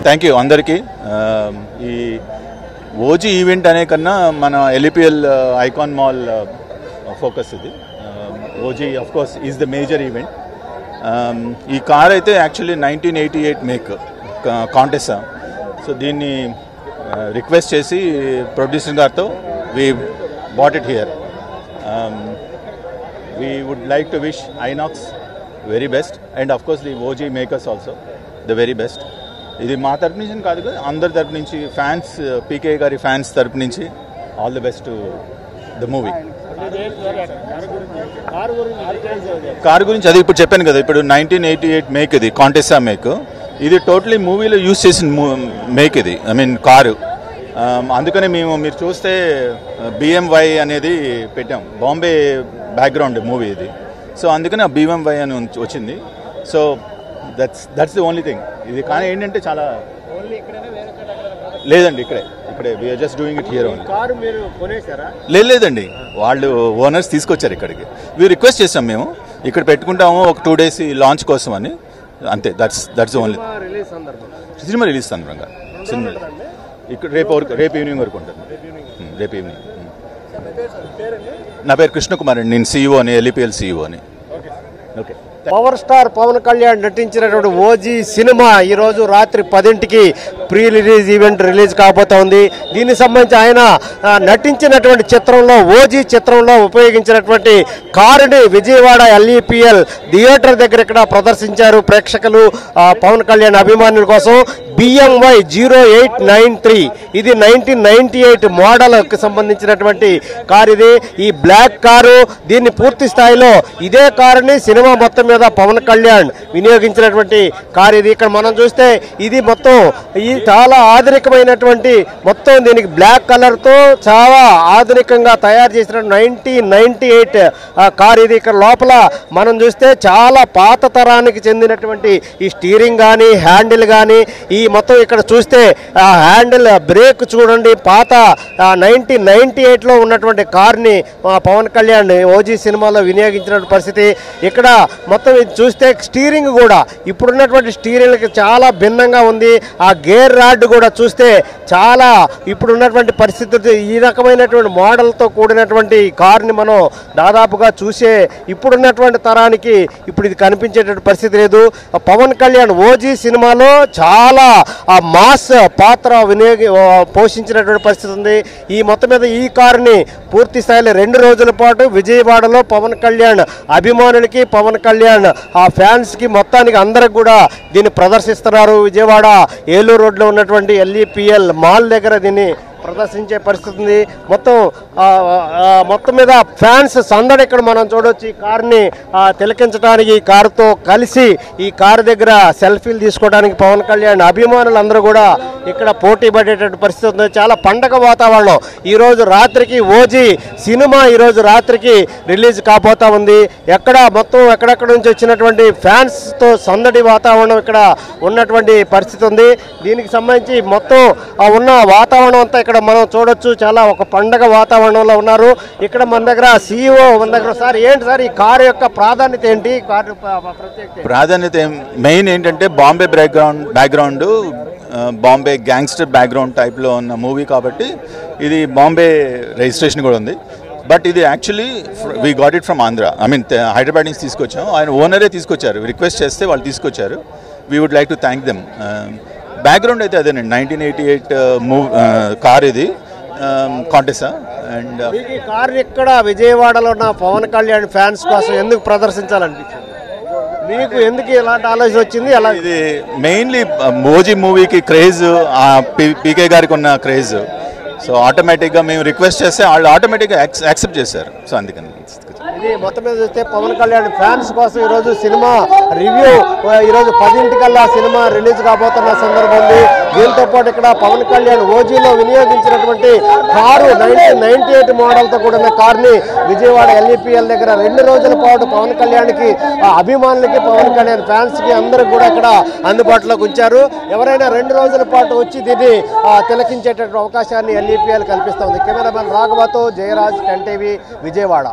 Thank you అందరికీ. ఈ OG event అనే కన్నా మన ఎల్ఈపిఎల్ ఐకాన్ మాల్ ఫోకస్ ఇది. OG of course is the major event. ఈ కార్ అయితే యాక్చువల్లీ 1988 మేక్ కాంటెసా. సో దీన్ని రిక్వెస్ట్ చేసి ప్రొడ్యూసర్ గారితో we bought it here. We would like to wish Inox very best and of course the OG makers also the very best. ఇది మా తరపు నుంచి కాదు కదా, అందరి తరపు నుంచి, ఫ్యాన్స్, పీకే గారి ఫ్యాన్స్ తరపు నుంచి all the best to the movie. Car గురించి అది ఇప్పుడు చెప్పాను కదా, ఇప్పుడు 1988 మేక్ ఇది, కాంటెసా మేక్. ఇది టోటలీ మూవీలో యూజ్ చేసిన మేక్ ఇది, ఐ మీన్ కారు. అందుకనే మీరు చూస్తే బిఎంవై అనేది పెట్టాం, బాంబే బ్యాక్గ్రౌండ్ మూవీ ఇది. సో అందుకని ఆ బిఎంవై అని వచ్చింది. So that's the only thing. ఇది కానీ ఏంటంటే చాలా లేదండి, ఇక్కడే we're just doing it here only. లేదండి, వాళ్ళు ఓనర్స్ తీసుకొచ్చారు ఇక్కడికి. వీ రిక్వెస్ట్ చేస్తాం మేము ఇక్కడ పెట్టుకుంటాము ఒక 2 days లాంచ్ కోసం అని, అంతే. That's only. సినిమా రిలీజ్ సందర్భంగా సినిమా ఇక్కడ రేపు ఈవినింగ్ వరకు ఉంటుంది. రేపు ఈవినింగ్. నా పేరు కృష్ణకుమార్ అండి, నేను CEO అని, ఎల్ఈపిఎల్ CEO అని. Okay. Power star Pawan Kalyan నటించినటువంటి ఓజీ సినిమా ఈరోజు రాత్రి 10ంటికి ప్రీ రిలీజ్ ఈవెంట్ రిలీజ్ కాబోతోంది. దీనికి సంబంధించి ఆయన నటించినటువంటి చిత్రంలో, ఓజీ చిత్రంలో ఉపయోగించినటువంటి కారుని విజయవాడ ఎల్ఈపిఎల్ థియేటర్ దగ్గర ఇక్కడ ప్రదర్శించారు ప్రేక్షకులు, పవన్ కళ్యాణ్ అభిమానుల కోసం. BMY 0893 ఇది 1998 మోడల్కి సంబంధించినటువంటి కారు ఇది. ఈ బ్లాక్ కారు, దీన్ని పూర్తి స్థాయిలో ఇదే కారుని సినిమా మొత్తం మీద పవన్ కళ్యాణ్ వినియోగించినటువంటి కారు ఇది. ఇక్కడ మనం చూస్తే ఇది మొత్తం ఈ చాలా ఆధునికమైనటువంటి, మొత్తం దీనికి బ్లాక్ కలర్తో చాలా ఆధునికంగా తయారు చేసిన 1998 కారు ఇది. ఇక్కడ లోపల మనం చూస్తే చాలా పాత తరానికి చెందినటువంటి ఈ స్టీరింగ్ కానీ, హ్యాండిల్ కానీ, ఈ మొత్తం ఇక్కడ చూస్తే హ్యాండిల్, బ్రేక్ చూడండి, పాత 1998లో ఉన్నటువంటి కార్ని పవన్ కళ్యాణ్ ఓజీ సినిమాలో వినియోగించిన పరిస్థితి. ఇక్కడ మొత్తం ఇది చూస్తే స్టీరింగ్ కూడా ఇప్పుడున్నటువంటి స్టీరింగ్కి చాలా భిన్నంగా ఉంది. ఆ గేర్ రాడ్ కూడా చూస్తే చాలా ఇప్పుడున్నటువంటి పరిస్థితి, ఈ రకమైనటువంటి మోడల్తో కూడినటువంటి కార్ని మనం దాదాపుగా చూసే ఇప్పుడున్నటువంటి తరానికి ఇప్పుడు ఇది కనిపించేటువంటి పరిస్థితి లేదు. పవన్ కళ్యాణ్ ఓజీ సినిమాలో చాలా మాస్ పాత్ర పోషించినటువంటి పరిస్థితి ఉంది. ఈ మొత్తం మీద ఈ కారుని పూర్తి స్థాయిలో 2 రోజుల పాటు విజయవాడలో పవన్ కళ్యాణ్ అభిమానులకి, పవన్ కళ్యాణ్ ఆ ఫ్యాన్స్కి మొత్తానికి అందరికి కూడా దీన్ని ప్రదర్శిస్తున్నారు. విజయవాడ ఏలూరు రోడ్లో ఉన్నటువంటి ఎల్ఈపిఎల్ మాల్ దగ్గర దీన్ని ప్రదర్శించే పరిస్థితి ఉంది. మొత్తం మీద ఫ్యాన్స్ సందడి ఇక్కడ మనం చూడవచ్చు. ఈ కారుని తిలకించడానికి, ఈ కారుతో కలిసి ఈ కారు దగ్గర సెల్ఫీలు తీసుకోవడానికి పవన్ కళ్యాణ్ అభిమానులందరూ కూడా ఇక్కడ పోటీ పడేటటువంటి పరిస్థితి ఉంది. చాలా పండగ వాతావరణం. ఈరోజు రాత్రికి ఓజీ సినిమా ఈరోజు రాత్రికి రిలీజ్ కాబోతా ఉంది. మొత్తం ఎక్కడెక్కడ నుంచి వచ్చినటువంటి ఫ్యాన్స్తో సందడి వాతావరణం ఇక్కడ ఉన్నటువంటి పరిస్థితి ఉంది. దీనికి సంబంధించి మొత్తం ఉన్న వాతావరణం అంతా ఇక్కడ మనం చూడొచ్చు. చాలా ఒక పండగ వాతావరణంలో ఉన్నారు. ఇక్కడ మన దగ్గర CEO మన దగ్గర. సార్ ఏంటి సార్ ఈ కారు యొక్క ప్రాధాన్యత ఏంటి? కారు ప్రాధాన్యత మెయిన్ ఏంటంటే Bombay background, Bombay gangster background టైప్లో ఉన్న మూవీ కాబట్టి ఇది బాంబే రిజిస్ట్రేషన్ కూడా ఉంది. బట్ ఇది actually we got it from Andhra, I mean Hyderabad నుంచి తీసుకొచ్చాం. ఆయన ఓనరే తీసుకొచ్చారు, రిక్వెస్ట్ చేస్తే వాళ్ళు తీసుకొచ్చారు. We would like to thank them. Background అయితే అదేనండి, 1988 కార్ ఇది, కాంటెసా. అండ్ ఈ కార్ ఇక్కడ విజయవాడలో ఉన్న పవన్ కళ్యాణ్ ఫ్యాన్స్ కోసం ఎందుకు ప్రదర్శించాలనిపించింది మీకు? ఎందుకు ఇలాంటి ఆలోచన వచ్చింది? అలా ఇది మెయిన్లీ ఓజీ మూవీకి క్రేజ్, పీకే గారికి ఉన్న క్రేజ్. సో ఆటోమేటిక్గా మేము రిక్వెస్ట్ చేస్తే వాళ్ళు ఆటోమేటిక్గా యాక్సెప్ట్ చేశారు. సో అందుకని ఇది మొత్తం మీద చూస్తే పవన్ కళ్యాణ్ ఫ్యాన్స్ కోసం ఈరోజు సినిమా రివ్యూ ఈరోజు 10ంటికల్లా సినిమా రిలీజ్ కాబోతున్న సందర్భం ఉంది. దీంతో పాటు ఇక్కడ పవన్ కళ్యాణ్ ఓజీలో వినియోగించినటువంటి కారు 1998 మోడల్తో కూడిన కార్ని విజయవాడ ఎల్ఈపిఎల్ దగ్గర 2 రోజుల పాటు పవన్ కళ్యాణ్కి, అభిమానులకి, పవన్ కళ్యాణ్ ఫ్యాన్స్కి అందరికి కూడా ఇక్కడ అందుబాటులోకి ఉంచారు. ఎవరైనా 2 రోజుల పాటు వచ్చి దీన్ని తిలకించేటటువంటి అవకాశాన్ని ఎల్ఈపిఎల్ కల్పిస్తోంది. కెమెరామెన్ రాఘవతో జయరాజ్, 10 TV, విజయవాడ.